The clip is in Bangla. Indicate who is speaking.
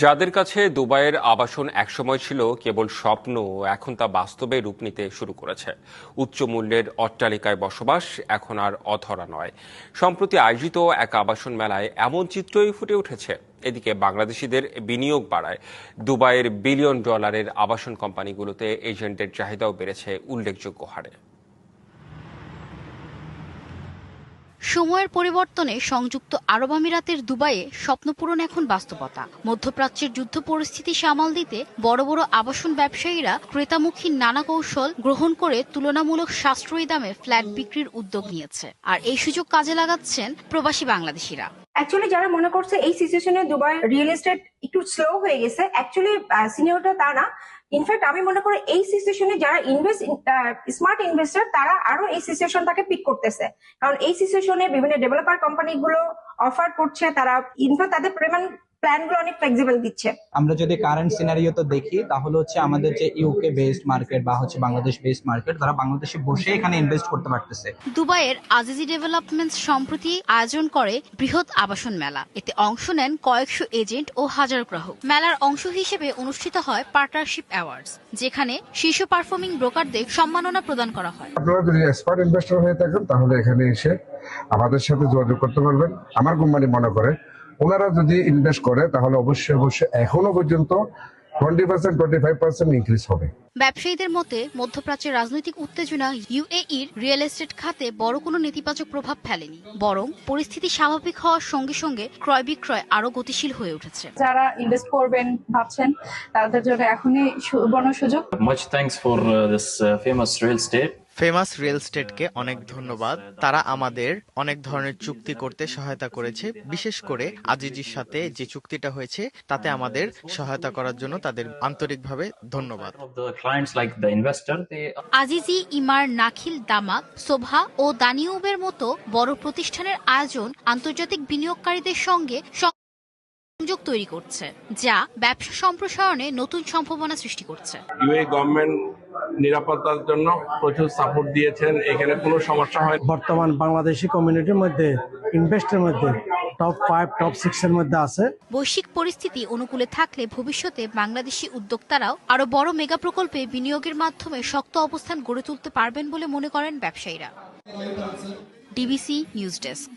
Speaker 1: যাদের কাছে দুবাইয়ের আবাসন একসময় ছিল কেবল স্বপ্ন, এখন তা বাস্তবে রূপ নিতে শুরু করেছে। উচ্চ মূল্যের অট্টালিকায় বসবাস এখন আর অধরা নয়। সম্প্রতি আয়োজিত এক আবাসন মেলায় এমন চিত্রই ফুটে উঠেছে। এদিকে বাংলাদেশিদের বিনিয়োগ বাড়ায় দুবাইয়ের বিলিয়ন ডলারের আবাসন কোম্পানিগুলোতে এজেন্টদের চাহিদাও বেড়েছে উল্লেখযোগ্য হারে।
Speaker 2: সময়ের পরিবর্তনে সংযুক্ত আরব আমিরাতের দুবাইয়ে স্বপ্নপূরণ এখন বাস্তবতা। মধ্যপ্রাচ্যের যুদ্ধ পরিস্থিতি সামাল দিতে বড় বড় আবাসন ব্যবসায়ীরা ক্রেতামুখী নানা কৌশল গ্রহণ করে তুলনামূলক সাশ্রয়ী দামে ফ্ল্যাট বিক্রির উদ্যোগ নিয়েছে। আর এই সুযোগ কাজে লাগাচ্ছেন প্রবাসী বাংলাদেশিরা।
Speaker 3: অ্যাকচুয়ালি যারা মনে করছে এই সিচুয়েশনে দুবাই রিয়েল এস্টেট একটু স্লো হয়ে গেছে, অ্যাকচুয়ালি সিনিয়রটা তা না। ইনফ্যাক্ট আমি মনে করি এই সিচুয়েশনে যারা স্মার্ট ইনভেস্টর তারা আরো এই সিচুয়েশনটাকে পিক করতেছে, কারণ এই সিচুয়েশনে বিভিন্ন ডেভেলপার কোম্পানিগুলো অফার করছে, তারা ইনফ্যাক্ট তাদের পেমেন্ট প্ল্যানগুলো অনেক ফ্লেক্সিবল দিচ্ছে।
Speaker 4: আমরা যদি কারেন্ট সিনারিও তো দেখি, তাহলে হচ্ছে আমাদের যে ইউকে বেসড মার্কেট বা হচ্ছে বাংলাদেশ বেসড মার্কেট, তারা বাংলাদেশে বসে এখানে ইনভেস্ট করতে পারতেছে।
Speaker 2: দুবাইয়ের আজিজি ডেভেলপমেন্টস সম্প্রতি আয়োজন করে বৃহৎ আবাসন মেলা। এতে অংশ নেন কয়েকশো এজেন্ট ও হাজার গ্রাহক। মেলার অংশ হিসেবে অনুষ্ঠিত হয় পার্টনারশিপ অ্যাওয়ার্ডস, যেখানে শীর্ষ পারফর্মিং ব্রোকারদের সম্মাননা প্রদান করা হয়।
Speaker 5: আপনারা যদি এক্সপার্ট ইনভেস্টর হয়ে থাকেন তাহলে এখানে এসে আমাদের সাথে যোগাযোগ করতে পারবেন। আমার কোম্পানি মনে করে ওনারা যদি ইনভেস্ট করে তাহলে অবশ্যই এখনো পর্যন্ত 20% 25% ইনক্রিজ হবে।
Speaker 2: ব্যবসায়ীদের মতে মধ্যপ্রাচ্যের রাজনৈতিক উত্তেজনা ইউএইর রিয়েল এস্টেট খাতে বড় কোনো নেতিবাচক প্রভাব ফেলেনি, বরং পরিস্থিতি স্বাভাবিক হওয়ার সঙ্গে সঙ্গে ক্রয় বিক্রয় আরো গতিশীল হয়ে উঠেছে।
Speaker 6: যারা ইনভেস্ট করবেন ভাবছেন তাদের জন্য এখনই সুবর্ণ সুযোগ।
Speaker 7: Much thanks for this famous real estate.
Speaker 8: Famous real এস্টেটকে অনেক ধন্যবাদ। তারা আমাদের অনেক ধরনের চুক্তি করতে সহায়তা করেছে। বিশেষ করে আজিজির সাথে যে চুক্তিটা হয়েছে তাতে আমাদের সহায়তা করার জন্য তাদের আন্তরিকভাবে ধন্যবাদ।
Speaker 2: আজিজি, ইমার, নাখিল, দামাক, সোভা ও দানিউবের মতো বড় প্রতিষ্ঠানের আয়োজন আন্তর্জাতিক বিনিয়োগকারীদের সঙ্গে সংযোগ তৈরি করছে, যা ব্যবসা সম্প্রসারণে নতুন সম্ভাবনা সৃষ্টি করছে।
Speaker 9: ইউএই গভর্নমেন্ট নিরাপত্তার জন্য প্রচুর সাপোর্ট দিয়েছেন, এখানে কোনো সমস্যা হয়।
Speaker 10: বর্তমান বাংলাদেশি কমিউনিটির মধ্যে ইনভেস্টের মধ্যে টপ 5 টপ 6 এর মধ্যে আছে।
Speaker 2: বৈশ্বিক পরিস্থিতি অনুকূলে থাকলে ভবিষ্যতে বাংলাদেশি উদ্যোক্তারাও আরো বড় মেগা প্রকল্পে বিনিয়োগের মাধ্যমে শক্ত অবস্থান গড়ে তুলতে পারবেন বলে মনে করেন ব্যবসায়ীরা। DBC news desk.